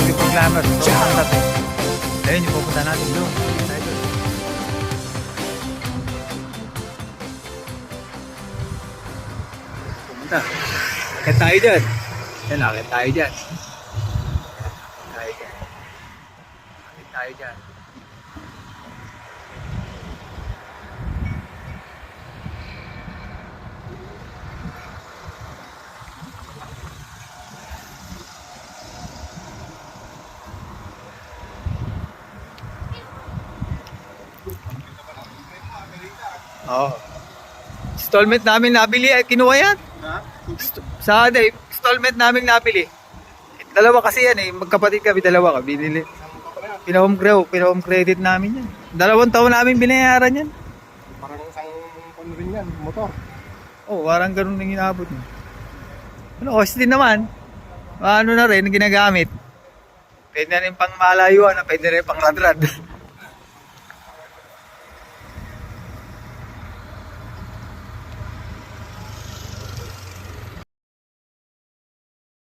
nagpipaglamer. So, ayun, yung pupunta natin doon. Tayo doon. Pumunta. Akit tayo dyan. Yan, akit tayo dyan. Akit tayo dyan. Oo. Installment namin nabili, kinuha yan. Sa installment namin nabili. Dalawa kasi yan eh, magkapatid kami, dalawa ka, binili. Pina-home credit namin yan. 2 taon namin binayaran yan. Parang isang kon rin yan, motor. Oo, parang ganun nang inabot mo. Ano, cost din naman. Ano na rin, ginagamit. Pwede na rin pang malayuan, pwede na rin pang radrad.